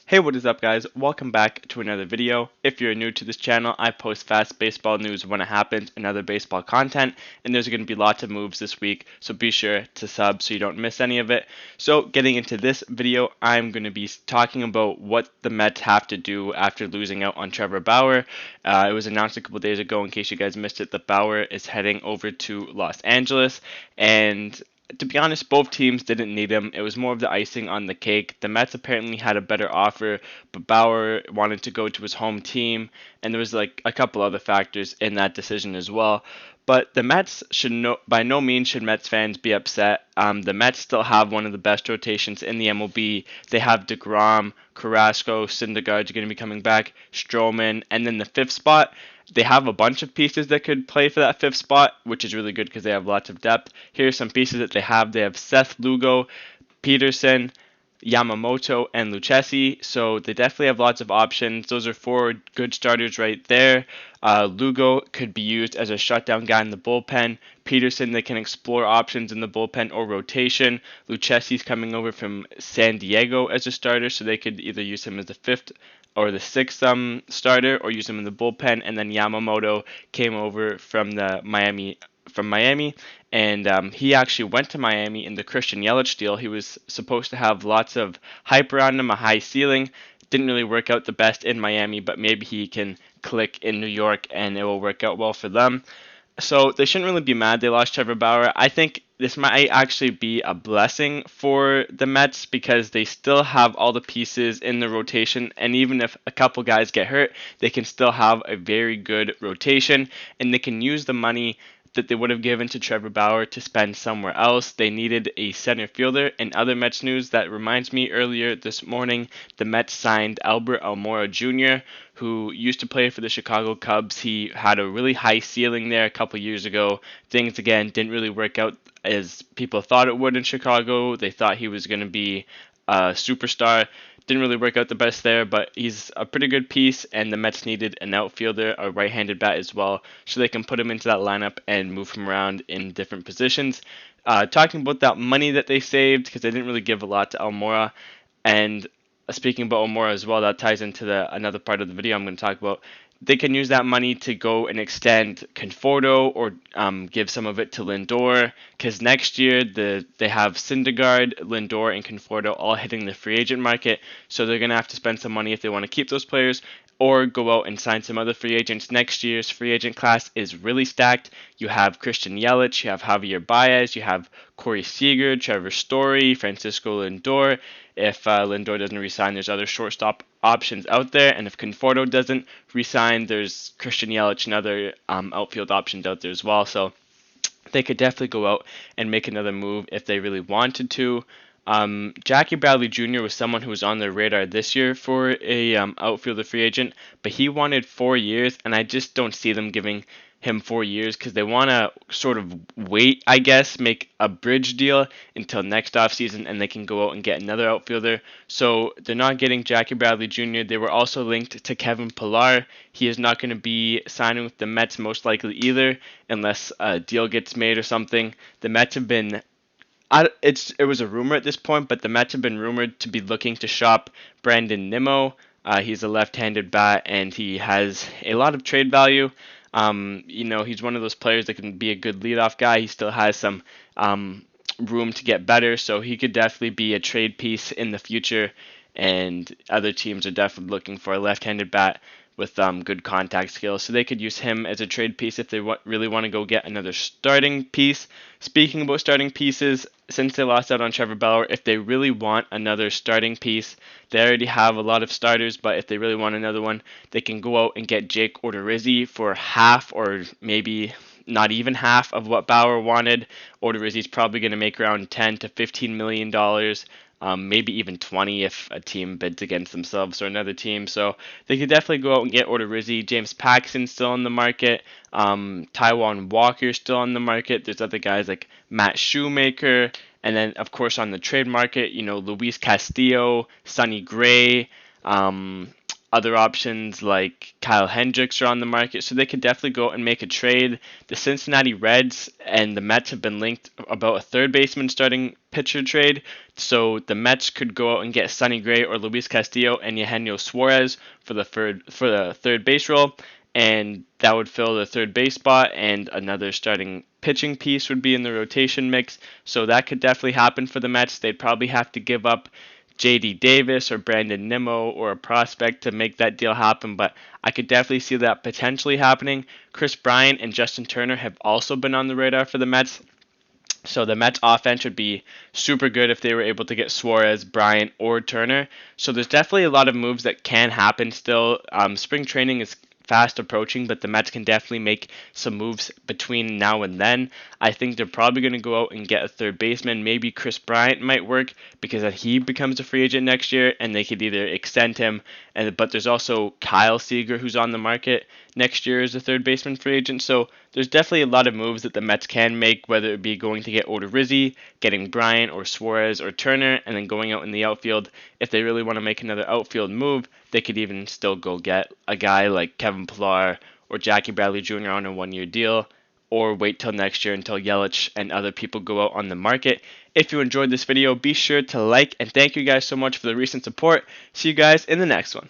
Hey, what is up guys? Welcome back to another video. If you're new to this channel, I post fast baseball news when it happens and other baseball content, and there's going to be lots of moves this week, so be sure to sub so you don't miss any of it. So getting into this video, I'm going to be talking about what the Mets have to do after losing out on Trevor Bauer. It was announced a couple days ago, in case you guys missed it, that Bauer is heading over to Los Angeles, and to be honest, both teams didn't need him. It was more of the icing on the cake. The Mets apparently had a better offer, but Bauer wanted to go to his home team, and there was like a couple other factors in that decision as well. But the Mets by no means should Mets fans be upset. The Mets still have one of the best rotations in the MLB. They have DeGrom, Carrasco, Syndergaard's going to be coming back, Stroman, and then the fifth spot. They have a bunch of pieces that could play for that fifth spot, which is really good because they have lots of depth. Here are some pieces that they have. They have Seth Lugo, Peterson, Yamamoto, and Lucchesi. So they definitely have lots of options. Those are four good starters right there. Lugo could be used as a shutdown guy in the bullpen. Peterson, they can explore options in the bullpen or rotation. Lucchesi's coming over from San Diego as a starter, so they could either use him as the fifth or the sixth starter, or use him in the bullpen. And then Yamamoto came over from Miami, and he actually went to Miami in the Christian Yelich deal. He was supposed to have lots of hype around him, a high ceiling. Didn't really work out the best in Miami, but maybe he can click in New York and it will work out well for them. So they shouldn't really be mad they lost Trevor Bauer. I think this might actually be a blessing for the Mets because they still have all the pieces in the rotation, and even if a couple guys get hurt, they can still have a very good rotation, and they can use the money that they would have given to Trevor Bauer to spend somewhere else. They needed a center fielder. In other Mets news, that reminds me, earlier this morning, the Mets signed Albert Almora Jr., who used to play for the Chicago Cubs. He had a really high ceiling there a couple years ago. Things, again, didn't really work out as people thought it would in Chicago. They thought he was going to be a superstar. Didn't really work out the best there, but he's a pretty good piece, and the Mets needed an outfielder, a right-handed bat as well, so they can put him into that lineup and move him around in different positions. Talking about that money that they saved, because they didn't really give a lot to Almora, and speaking about Almora as well, that ties into another part of the video I'm going to talk about. They can use that money to go and extend Conforto or give some of it to Lindor, because next year they have Syndergaard, Lindor, and Conforto all hitting the free agent market, so they're going to have to spend some money if they want to keep those players or go out and sign some other free agents. Next year's free agent class is really stacked. You have Christian Yelich, you have Javier Baez, you have Corey Seager, Trevor Story, Francisco Lindor. If Lindor doesn't resign, there's other shortstop options out there, and if Conforto doesn't resign, there's Christian Yelich and other outfield options out there as well. So they could definitely go out and make another move if they really wanted to. Jackie Bradley Jr. was someone who was on their radar this year for a outfielder free agent, but he wanted 4 years, and I just don't see them giving him 4 years because they want to sort of wait, I guess, make a bridge deal until next offseason, and they can go out and get another outfielder. So they're not getting Jackie Bradley Jr. They were also linked to Kevin Pillar. He is not going to be signing with the Mets most likely either, unless a deal gets made or something. The Mets have been it was a rumor at this point, but the Mets have been rumored to be looking to shop Brandon Nimmo. He's a left-handed bat, and he has a lot of trade value. He's one of those players that can be a good leadoff guy. He still has some room to get better, so he could definitely be a trade piece in the future. And other teams are definitely looking for a left-handed bat with good contact skills, so they could use him as a trade piece if they really want to go get another starting piece. Speaking about starting pieces, since they lost out on Trevor Bauer, if they really want another starting piece, they already have a lot of starters, but if they really want another one, they can go out and get Jake Odorizzi for half or maybe not even half of what Bauer wanted. Odorizzi's probably going to make around $10 to $15 million. Maybe even 20 if a team bids against themselves or another team. So they could definitely go out and get Odorizzi. James Paxton's still on the market. Taijuan Walker's still on the market. There's other guys like Matt Shoemaker. And then, of course, on the trade market, Luis Castillo, Sonny Gray, Other options like Kyle Hendricks are on the market, so they could definitely go out and make a trade. The Cincinnati Reds and the Mets have been linked about a third baseman starting pitcher trade, so the Mets could go out and get Sonny Gray or Luis Castillo and Eugenio Suarez for the third base role, and that would fill the third base spot, and another starting pitching piece would be in the rotation mix. So that could definitely happen for the Mets. They'd probably have to give up JD Davis or Brandon Nimmo or a prospect to make that deal happen, but I could definitely see that potentially happening. Chris Bryant and Justin Turner have also been on the radar for the Mets. So the Mets offense would be super good if they were able to get Suarez, Bryant, or Turner. So there's definitely a lot of moves that can happen still. Spring training is fast approaching, but the Mets can definitely make some moves between now and then. I think they're probably going to go out and get a third baseman. Maybe Chris Bryant might work because he becomes a free agent next year, and they could either extend him. But there's also Kyle Seager who's on the market next year as a third baseman free agent. So there's definitely a lot of moves that the Mets can make, whether it be going to get Odorizzi, getting Bryant or Suarez or Turner, and then going out in the outfield. If they really want to make another outfield move, they could even still go get a guy like Kevin Pillar or Jackie Bradley Jr. on a one-year deal, or wait till next year until Yelich and other people go out on the market. If you enjoyed this video, be sure to like, and thank you guys so much for the recent support. See you guys in the next one.